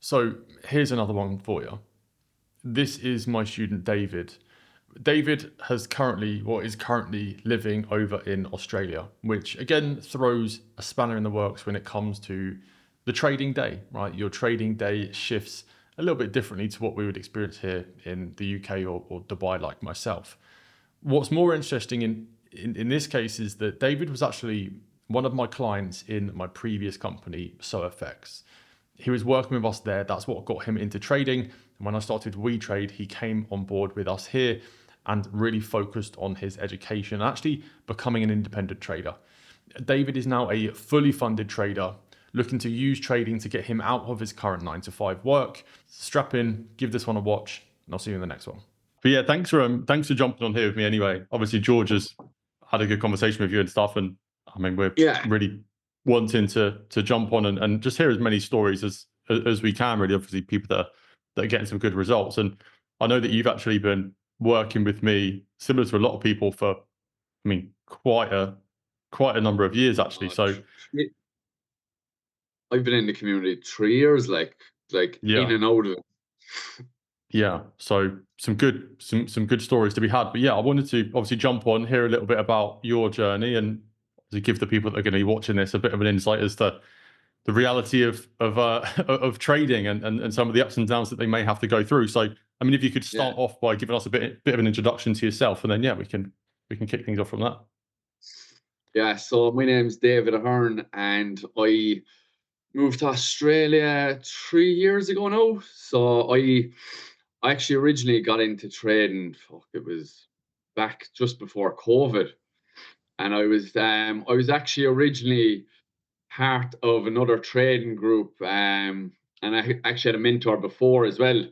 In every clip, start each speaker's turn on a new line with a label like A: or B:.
A: So here's another one for you. This is my student David. David is currently living over in Australia, which again throws a spanner in the works when it comes to the trading day, right? Your trading day shifts a little bit differently to what we would experience here in the UK or Dubai, like myself. What's more interesting in this case is that David was actually one of my clients in my previous company, SoFX. He was working with us there. That's what got him into trading. And when I started WeTrade, he came on board with us here and really focused on his education and actually becoming an independent trader. David is now a fully funded trader looking to use trading to get him out of his current 9 to 5 work. Strap in, give this one a watch, and I'll see you in the next one. But yeah, thanks for jumping on here with me anyway. Obviously, George has had a good conversation with you and stuff, and I mean we're
B: Yeah,
A: really wanting to jump on and just hear as many stories as we can. Really, obviously, people that are getting some good results, and I know that you've actually been working with me, similar to a lot of people, for I mean quite a number of years actually.
B: uh,
A: So
B: I've been in the community 3 years, like in
A: yeah,
B: and out of it.
A: yeah. So some good stories to be had. But yeah, I wanted to obviously jump on, hear a little bit about your journey, and to give the people that are going to be watching this a bit of an insight as to the reality of of trading and some of the ups and downs that they may have to go through. So I mean, if you could
B: Yeah,
A: start off by giving us a bit of an introduction to yourself, and then yeah, we can kick things off from that.
B: yeah. So my name's David Ahern, and I moved to Australia 3 years ago now. So I actually originally got into trading. Fuck, it was back just before COVID, and I was actually originally part of another trading group, and I actually had a mentor before as well.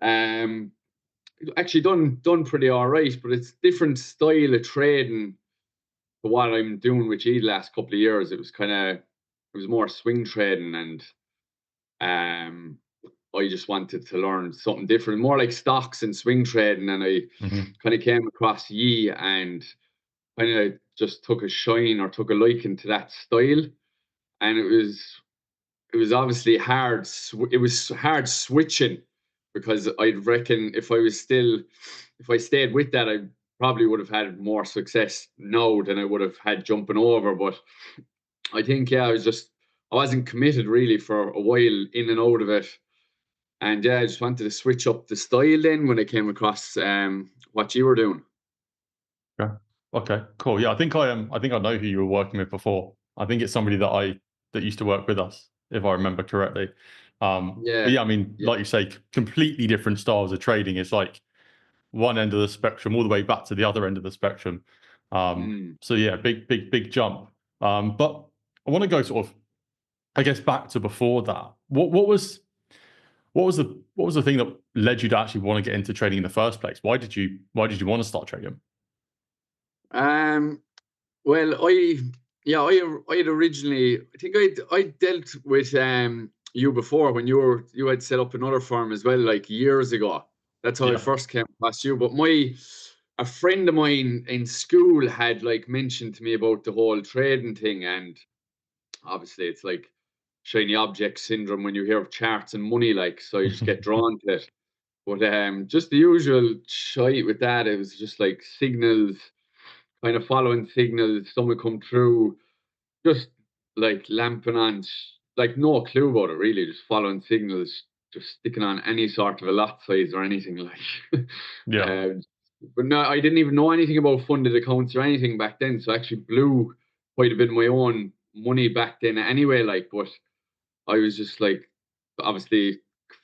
B: Um, actually done pretty all right, but it's different style of trading to what I'm doing with you the last couple of years. It was more swing trading, and um I just wanted to learn something different, more like stocks and swing trading, and I
A: Hmm.
B: kind of came across Yi and kind of just took a shine or took a liking to that style. And it was obviously hard. It was hard switching because I'd reckon if I stayed with that, I probably would have had more success now than I would have had jumping over. But I think, yeah, I wasn't committed really for a while in and out of it. And yeah, I just wanted to switch up the style then when I came across what you were doing.
A: Yeah. Okay. Cool. Yeah, I think I know who you were working with before. I think it's somebody that used to work with us, if I remember correctly. But
B: Yeah,
A: yeah, I mean,
B: yeah.
A: like you say, completely different styles of trading. It's like one end of the spectrum all the way back to the other end of the spectrum.
B: Mm.
A: So yeah, big jump. But I want to go sort of, I guess, back to before that. What was the thing that led you to actually want to get into trading in the first place? Why did you want to start trading?
B: Um, well, I had originally, I think I dealt with you before when you had set up another firm as well, like years ago. That's how I
A: Yeah.
B: first came across you. But a friend of mine in school had like mentioned to me about the whole trading thing, and obviously it's like shiny object syndrome when you hear of charts and money, like, so you just get drawn to it. But just the usual shite with that. It was just like signals, kind of following signals. Some would come through, just like lamping on, like no clue about it really. Just following signals, just sticking on any sort of a lot size or anything like.
A: Yeah.
B: um, but no, I didn't even know anything about funded accounts or anything back then. So I actually blew quite a bit of my own money back then anyway. Like, but I was just like, obviously,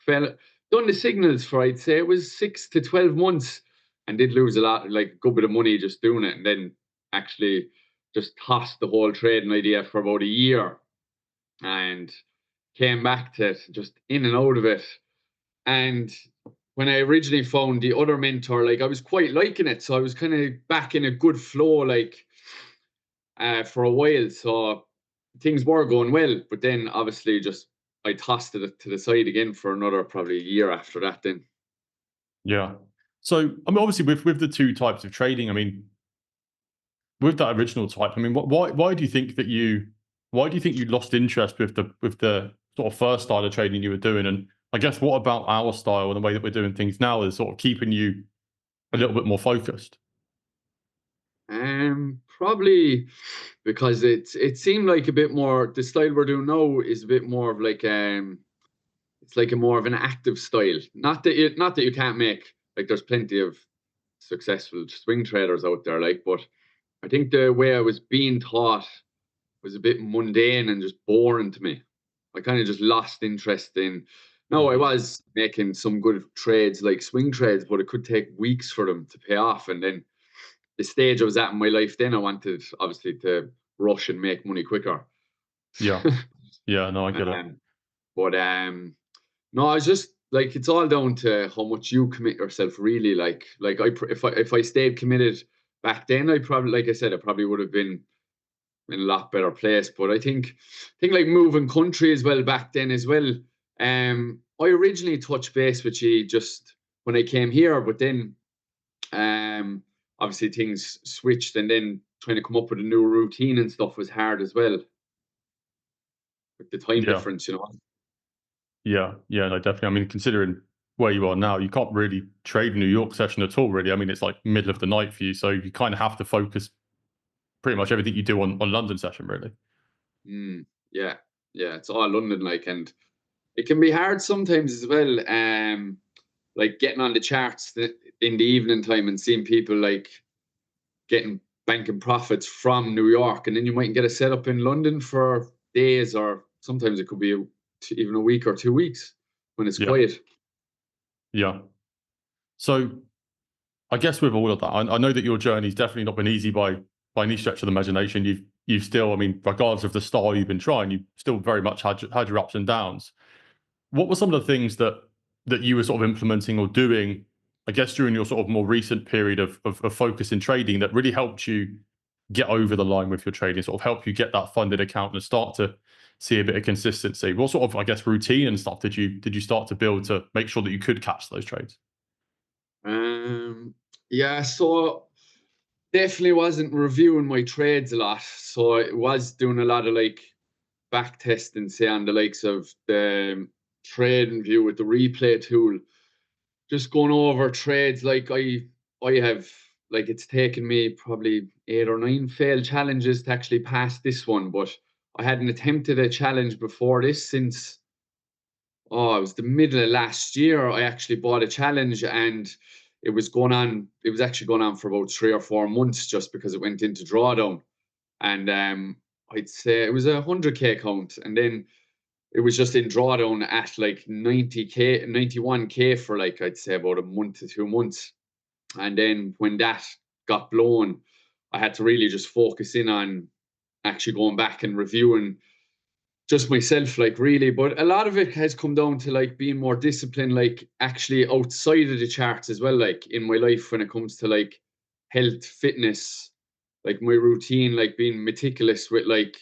B: fell done the signals for, I'd say it was 6 to 12 months, and did lose a lot, like a good bit of money just doing it, and then actually just tossed the whole trading idea for about a year, and came back to it, just in and out of it. And when I originally found the other mentor, like I was quite liking it, so I was kind of back in a good flow, like for a while. So things were going well, but then obviously just I tossed it to the side again for another probably a year after that. Then
A: Yeah. So, I mean, obviously, with the two types of trading, I mean, with that original type, I mean, why do you think you lost interest with the sort of first style of trading you were doing, and I guess what about our style and the way that we're doing things now is sort of keeping you a little bit more focused?
B: Probably because it seemed like a bit more. The style we're doing now is a bit more of like it's like a more of an active style. Not that you can't make, like, there's plenty of successful swing traders out there, like, but I think the way I was being taught was a bit mundane and just boring to me. I kind of just lost interest in. No, I was making some good trades, like swing trades, but it could take weeks for them to pay off. And then the stage I was at in my life, then I wanted obviously to rush and make money quicker.
A: Yeah. Yeah, no, I get it.
B: um, but no, I was just like, it's all down to how much you commit yourself. Really, if I stayed committed back then, I probably, like I said, I probably would have been in a lot better place. But I think like moving country as well back then as well. I originally touched base with you just when I came here, but then obviously things switched, and then trying to come up with a new routine and stuff was hard as well. With the time
A: Yeah.
B: difference, you know.
A: Yeah, yeah, no, definitely. I mean, considering where you are now, you can't really trade New York session at all, really. I mean, it's like middle of the night for you, so you kind of have to focus pretty much everything you do on London session, really.
B: Mm, yeah, yeah, it's all London, like, and it can be hard sometimes as well. Like getting on the charts in the evening time and seeing people like getting banking profits from New York, and then you might get a setup in London for days, or sometimes it could be even a week or 2 weeks when it's
A: Yeah,
B: quiet.
A: yeah. So I guess with all of that, I know that your journey's definitely not been easy by any stretch of the imagination. You've still, I mean, regardless of the style you've been trying, you've still very much had your ups and downs. What were some of the things that you were sort of implementing or doing, I guess, during your sort of more recent period of focus in trading that really helped you get over the line with your trading, sort of help you get that funded account and start to see a bit of consistency? What sort of, I guess, routine and stuff did you start to build to make sure that you could catch those trades?
B: Um, yeah, so definitely wasn't reviewing my trades a lot. So I was doing a lot of like back testing, say, on the likes of the trading view with the replay tool, just going over trades. Like I have, like, it's taken me probably 8 or 9 failed challenges to actually pass this one, but I hadn't attempted a challenge before this since, it was the middle of last year. I actually bought a challenge, and it was actually going on for about 3 or 4 months, just because it went into drawdown. And I'd say it was 100K count, and then it was just in drawdown at like 90K, 91K for, like, I'd say about a month to 2 months. And then when that got blown, I had to really just focus in on actually going back and reviewing just myself, like, really. But a lot of it has come down to like being more disciplined, like actually outside of the charts as well, like in my life when it comes to like health, fitness, like my routine, like being meticulous with like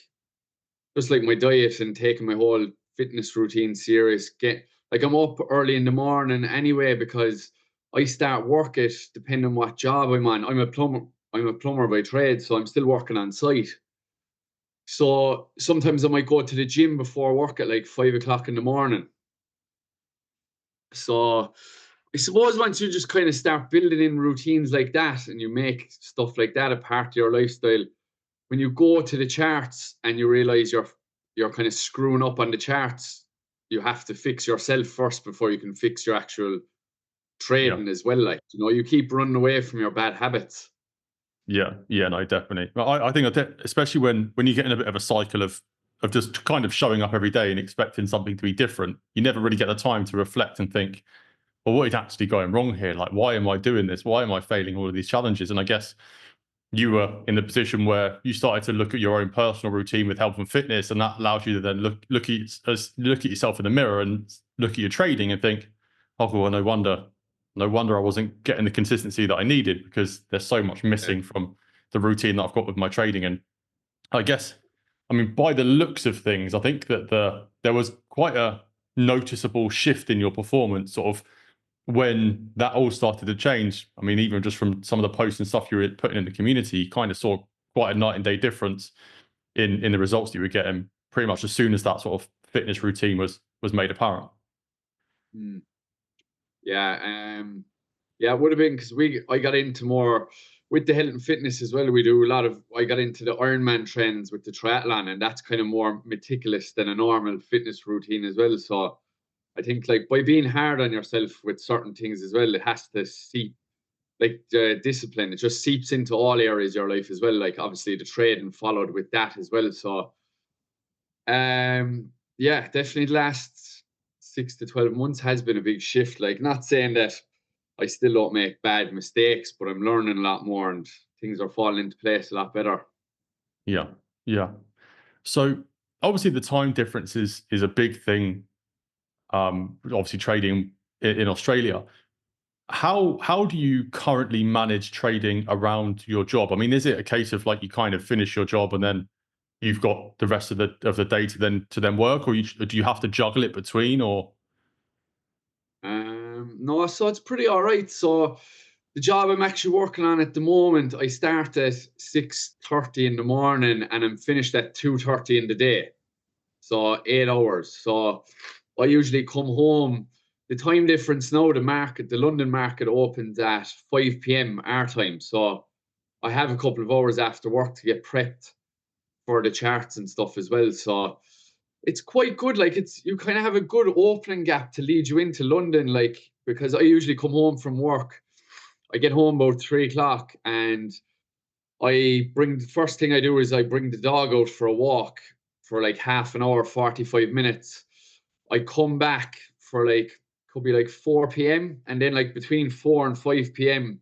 B: just like my diet and taking my whole fitness routine serious. Get like, I'm up early in the morning anyway because I start work it depending on what job I'm on. I'm a plumber by trade, so I'm still working on site. So sometimes I might go to the gym before work at like 5 o'clock in the morning. So I suppose once you just kind of start building in routines like that and you make stuff like that a part of your lifestyle, when you go to the charts and you realize you're kind of screwing up on the charts, you have to fix yourself first before you can fix your actual
A: Yeah.
B: trading as well. Like, you keep running away from your bad habits.
A: Yeah, yeah, no, definitely. But I think especially when you get in a bit of a cycle of just kind of showing up every day and expecting something to be different, you never really get the time to reflect and think, well, what is actually going wrong here? Like, why am I doing this? Why am I failing all of these challenges? And I guess you were in the position where you started to look at your own personal routine with health and fitness, and that allows you to then look at yourself in the mirror and look at your trading and think, oh, well, no wonder I wasn't getting the consistency that I needed, because there's so much
B: Yeah.
A: missing from the routine that I've got with my trading. And I guess, I mean, by the looks of things, I think that there was quite a noticeable shift in your performance, sort of when that all started to change. I mean, even just from some of the posts and stuff you were putting in the community, you kind of saw quite a night and day difference in the results that you were getting pretty much as soon as that sort of fitness routine was made apparent.
B: Mm. Yeah, yeah, it would have been because I got into more with the health and fitness as well. We do a lot of I got into the Ironman trends with the triathlon, and that's kind of more meticulous than a normal fitness routine as well. So I think like by being hard on yourself with certain things as well, it has to seep like the discipline. It just seeps into all areas of your life as well. Like obviously the training followed with that as well. So yeah, definitely the last 6 to 12 months has been a big shift. Like, not saying that I still don't make bad mistakes, but I'm learning a lot more and things are falling into place a lot better.
A: Yeah, yeah. So obviously the time difference is a big thing. Obviously trading in Australia. How do you currently manage trading around your job? I mean, is it a case of like you kind of finish your job and then you've got the rest of the day to then work, or do you have to juggle it between? Or
B: No, so it's pretty all right. So the job I'm actually working on at the moment, I start at 6:30 in the morning and I'm finished at 2:30 in the day. So 8 hours. So I usually come home. The time difference now, the London market opens at 5 p.m. our time. So I have a couple of hours after work to get prepped for the charts and stuff as well. So it's quite good. Like you kind of have a good opening gap to lead you into London, like because I usually come home from work. I get home about 3 o'clock and the first thing I do is I bring the dog out for a walk for like half an hour, 45 minutes. I come back for like could be like 4 p.m. and then like between 4 and 5 p.m.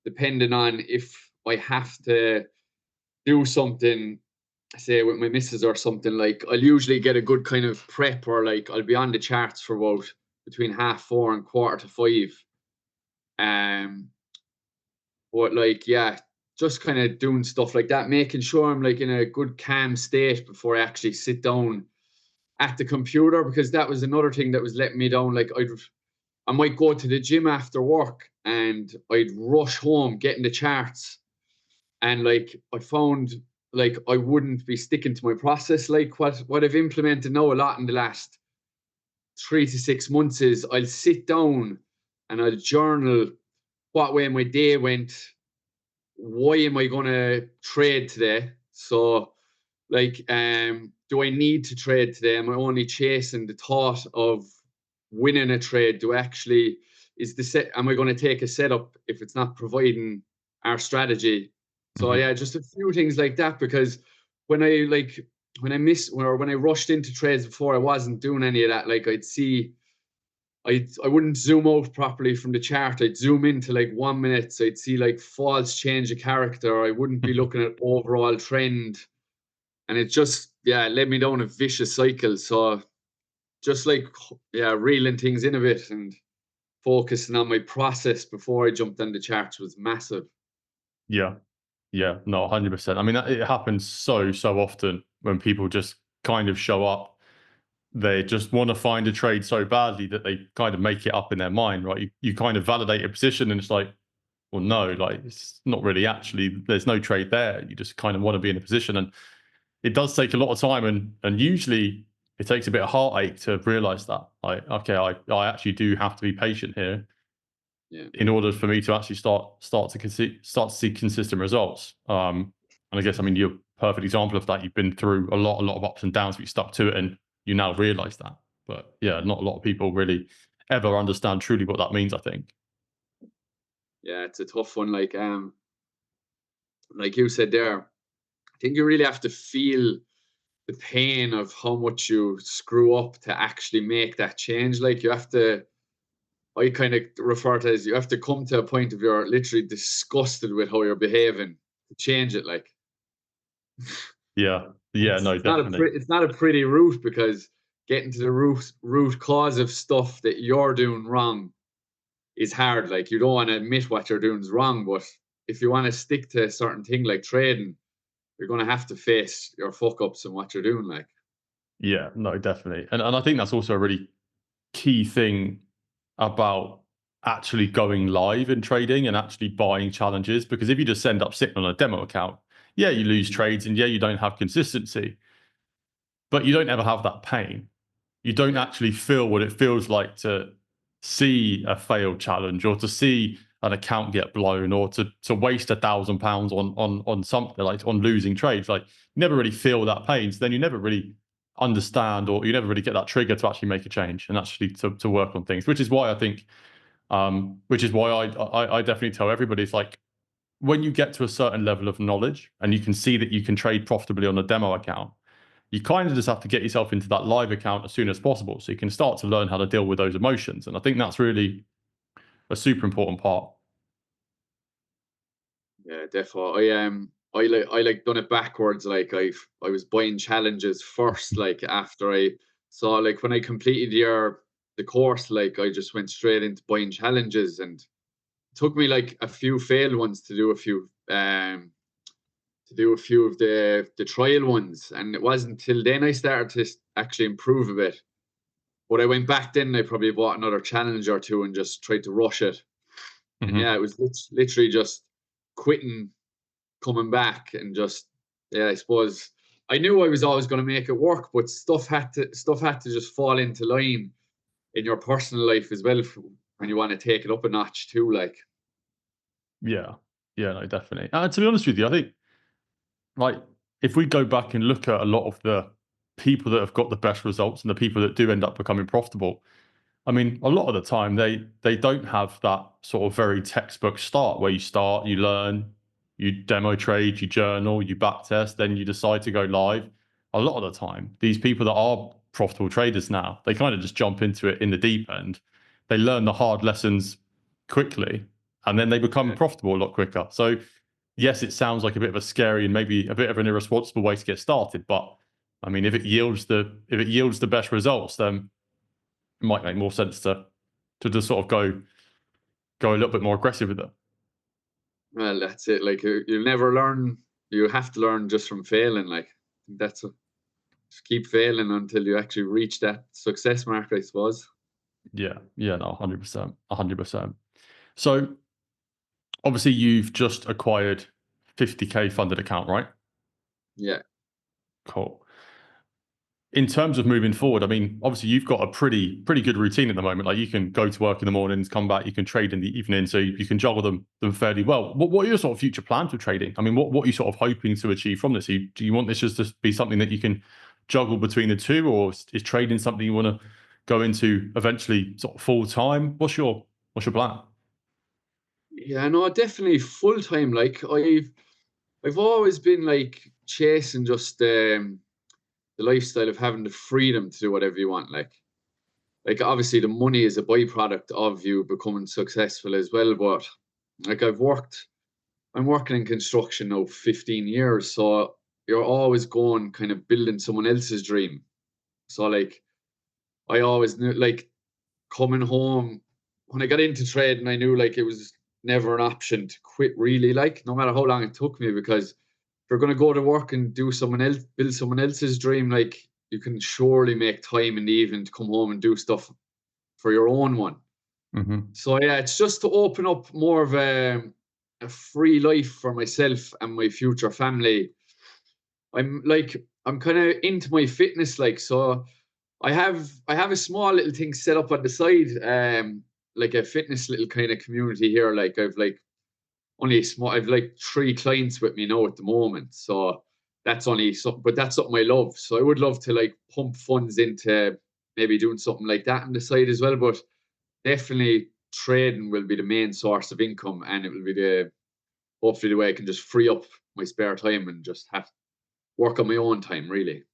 B: depending on if I have to do something, say with my missus or something, like I'll usually get a good kind of prep or like I'll be on the charts for about between 4:30 and 4:45. Um but like yeah, just kind of doing stuff like that, making sure I'm like in a good calm state before I actually sit down at the computer because that was another thing that was letting me down. Like I might go to the gym after work and I'd rush home getting the charts and like I found like I wouldn't be sticking to my process. Like what I've implemented now a lot in the last 3 to 6 months is I'll sit down and I'll journal what way my day went, why am I gonna trade today? So like do I need to trade today? Am I only chasing the thought of winning a trade? Do I actually is the set am I going to take a setup if it's not providing our strategy? So
A: Mhm.
B: yeah, just a few things like that because when I like when I miss or when I rushed into trades before I wasn't doing any of that, like I wouldn't zoom out properly from the chart. I'd zoom into like 1 minute, so I'd see like false change of character. I wouldn't be looking at overall trend. And it just yeah, led me down a vicious cycle. So just like yeah, reeling things in a bit and focusing on my process before I jumped on the charts was massive.
A: Yeah, yeah, no, 100%. I mean, it happens so often when people just kind of show up. They just want to find a trade so badly that they kind of make it up in their mind, right? You kind of validate a position, and it's like, well, no, like it's not really actually. There's no trade there. You just kind of want to be in a position, and it does take a lot of time, and usually it takes a bit of heartache to realize that. Like, okay, I actually do have to be patient here
B: Yeah.
A: in order for me to actually start to see consistent results. And I guess I mean you're a perfect example of that. You've been through a lot of ups and downs, but you stuck to it, and you now realize that. But yeah, not a lot of people really ever understand truly what that means, I think.
B: Yeah, it's a tough one. Like you said there, I think you really have to feel the pain of how much you screw up to actually make that change. Like you have to I kind of refer to it as you have to come to a point of you're literally disgusted with how you're behaving to change it. Like
A: Yeah, yeah, no, definitely.
B: it's not a pretty route because getting to the root cause of stuff that you're doing wrong is hard. Like you don't want to admit what you're doing is wrong, but if you want to stick to a certain thing like trading, you're going to have to face your fuck ups and what you're doing. Like,
A: Yeah, no, definitely. And I think that's also a really key thing about actually going live in trading and actually buying challenges. Because if you just end up sitting on a demo account, yeah, you lose trades and yeah, you don't have consistency, but you don't ever have that pain. You don't
B: yeah,
A: actually feel what it feels like to see a failed challenge, or to see an account get blown, or to waste £1,000 on something, like on losing trades. Like, you never really feel that pain, so then you never really understand, or you never really get that trigger to actually make a change and actually to work on things. Which is why I think, which is why I definitely tell everybody, it's like, when you get to a certain level of knowledge and you can see that you can trade profitably on a demo account, you kind of just have to get yourself into that live account as soon as possible, so you can start to learn how to deal with those emotions. And I think that's really a super important part.
B: Yeah, definitely. I done it backwards. Like I was buying challenges first. Like after I saw, like when I completed the course, like I just went straight into buying challenges, and it took me like a few failed ones to do a few of the trial ones, and it wasn't until then I started to actually improve a bit. But I went back then. I probably bought another challenge or two and just tried to rush it. And yeah, it was literally just quitting, coming back, and just, yeah, I suppose I knew I was always going to make it work, but stuff had to just fall into line in your personal life as well when you want to take it up a notch too. Like,
A: Yeah, yeah, no, definitely. To be honest with you, I think, like, if we go back and look at a lot of the people that have got the best results and the people that do end up becoming profitable, I mean, a lot of the time they don't have that sort of very textbook start, where you start, you learn, you demo trade, you journal, you backtest, then you decide to go live. A lot of the time, these people that are profitable traders now, they kind of just jump into it in the deep end. They learn the hard lessons quickly, and then they become
B: yeah,
A: profitable a lot quicker. So yes, it sounds like a bit of a scary and maybe a bit of an irresponsible way to get started, but I mean, if it yields the best results, then it might make more sense to just sort of go a little bit more aggressive with it.
B: well, that's it. Like you'll never learn. You have to learn just from failing. Like that's a, just keep failing until you actually reach that success mark, I suppose.
A: Yeah, yeah, no, 100%, 100%. So obviously you've just acquired 50K funded account, right?
B: Yeah.
A: Cool. In terms of moving forward, I mean, obviously you've got a pretty good routine at the moment. Like, you can go to work in the mornings, come back, you can trade in the evening, so you can juggle them fairly well. What are your sort of future plans with trading? I mean, what are you sort of hoping to achieve from this? Do you want this just to be something that you can juggle between the two, or is trading something you want to go into eventually sort of full time? What's your plan?
B: Yeah, no, definitely full time. Like I've always been like chasing just the lifestyle of having the freedom to do whatever you want. Like obviously the money is a byproduct of you becoming successful as well. But like I'm working in construction now 15 years, so you're always going kind of building someone else's dream. So like I always knew, like coming home when I got into trading, I knew like it was never an option to quit really, like no matter how long it took me, because if you're gonna go to work and do someone else build someone else's dream, like you can surely make time in the evening to come home and do stuff for your own one.
A: Hmm.
B: So yeah, it's just to open up more of a free life for myself and my future family. I'm kind of into my fitness, like so I have a small little thing set up on the side, like a fitness little kind of community here. Like I've like only a small I've like 3 clients with me now at the moment. So that's only something, but that's something I love. So I would love to like pump funds into maybe doing something like that on the side as well. But definitely trading will be the main source of income, and it will be the hopefully the way I can just free up my spare time and just have work on my own time, really.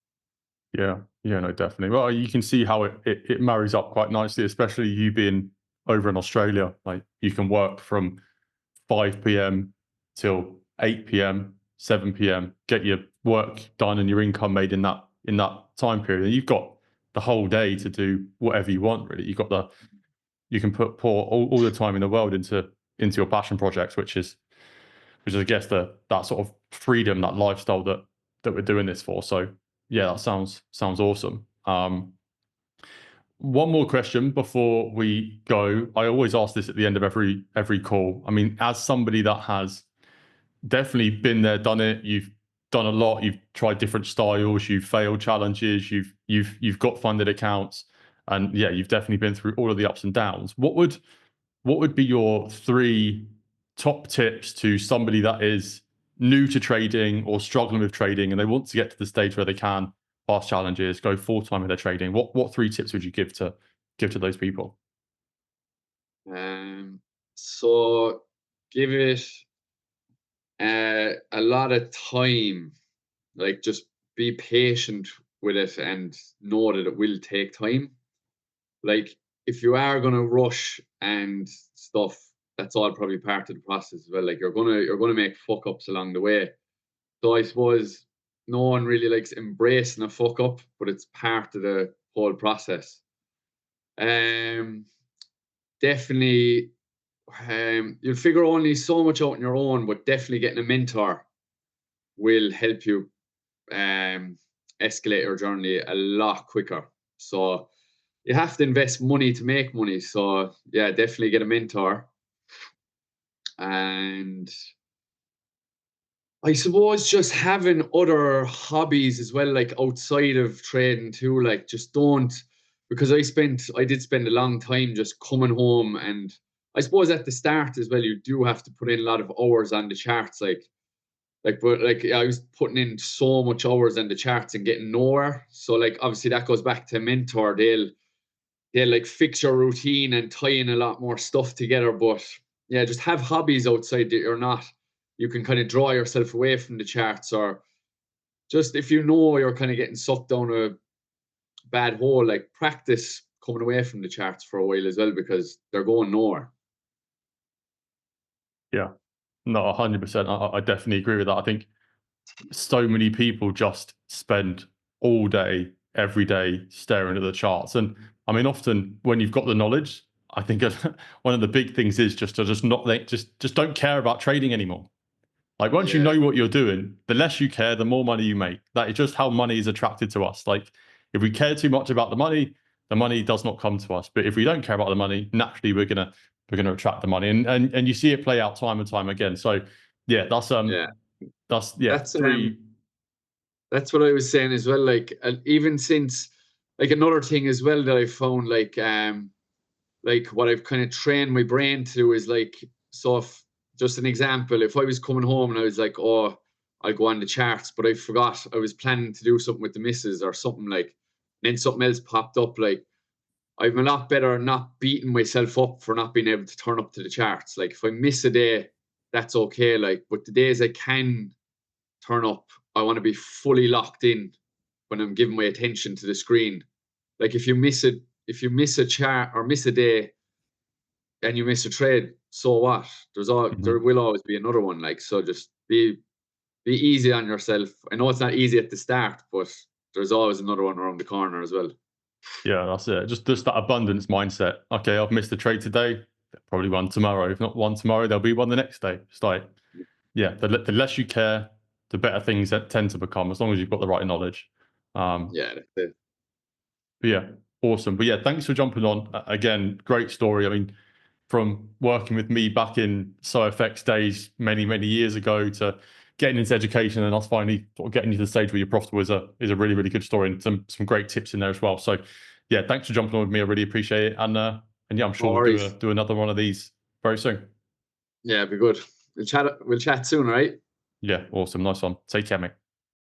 A: Yeah, yeah, no, definitely. Well, you can see how it marries up quite nicely, especially you being over in Australia. Like, you can work from 5 p.m. till 8 p.m., 7 p.m., get your work done and your income made in that time period. And you've got the whole day to do whatever you want, really. You can pour all the time in the world into your passion projects, which is, I guess, that sort of freedom, that lifestyle that we're doing this for. So yeah, that sounds awesome. One more question before we go. I always ask this at the end of every call. I mean, as somebody that has definitely been there, done it, you've done a lot, you've tried different styles, you've failed challenges, you've got funded accounts. And yeah, you've definitely been through all of the ups and downs. What would be your 3 top tips to somebody that is new to trading or struggling with trading and they want to get to the stage where they can pass challenges, go full time in their trading? What 3 tips would you give to those people?
B: So give it a lot of time. Like, just be patient with it and know that it will take time. Like, if you are gonna rush and stuff, that's all probably part of the process as well. Like, you're gonna make fuck ups along the way. So I suppose no one really likes embracing a fuck up, but it's part of the whole process. Um, Definitely, you'll figure only so much out on your own, but definitely getting a mentor will help you um, escalate your journey a lot quicker. So you have to invest money to make money. So yeah, definitely get a mentor. And I suppose just having other hobbies as well, like outside of trading too, like just don't, because I did spend a long time just coming home, and I suppose at the start as well, you do have to put in a lot of hours on the charts, but like I was putting in so much hours on the charts and getting nowhere. So like obviously that goes back to mentor. They'll like fix your routine and tie in a lot more stuff together. But yeah, just have hobbies outside that you're not. You can kind of draw yourself away from the charts, or just if you know you're kind of getting sucked down a bad hole, like practice coming away from the charts for a while as well, because they're going nowhere.
A: Yeah. No, 100%. I definitely agree with that. I think so many people just spend all day, every day staring at the charts. And I mean, often when you've got the knowledge, I think one of the big things is just to just not just don't care about trading anymore. Like once you
B: Yeah,
A: know what you're doing, the less you care, the more money you make. That is just how money is attracted to us. Like if we care too much about the money does not come to us. But if we don't care about the money, naturally we're gonna attract the money. And you see it play out time and time again. So yeah,
B: yeah.
A: that's yeah,
B: That's
A: 3.
B: that's what I was saying as well. Like, and even since, like, another thing as well that I found, like what I've kind of trained my brain to do is like, so if, just an example, if I was coming home and I was like, oh, I'll go on the charts, but I forgot I was planning to do something with the missus or something, like, then something else popped up. Like, I'm a lot better at not beating myself up for not being able to turn up to the charts. Like, if I miss a day, that's okay. Like, but the days I can turn up, I want to be fully locked in when I'm giving my attention to the screen. Like, if you miss a chart or miss a day and you miss a trade, so what? There will always be another one. Like, so just be easy on yourself. I know it's not easy at the start, but there's always another one around the corner as well.
A: Yeah, that's it. Just that abundance mindset. Okay, I've missed a trade today. Probably one tomorrow. If not one tomorrow, there'll be one the next day. It's like, yeah, the less you care, the better things that tend to become, as long as you've got the right knowledge. Um,
B: Yeah, that's it.
A: but yeah, awesome. But yeah, thanks for jumping on. Again, great story. I mean, from working with me back in SoFX days many years ago to getting into education and us finally sort of getting you to the stage where you're profitable is a really good story, and some great tips in there as well. So yeah, thanks for jumping on with me. I really appreciate it. And yeah, I'm
B: No
A: sure we'll
B: worries.
A: do another one of these very soon.
B: Yeah, be good. We'll chat soon, all right?
A: Yeah, awesome. Nice one. Take care, mate.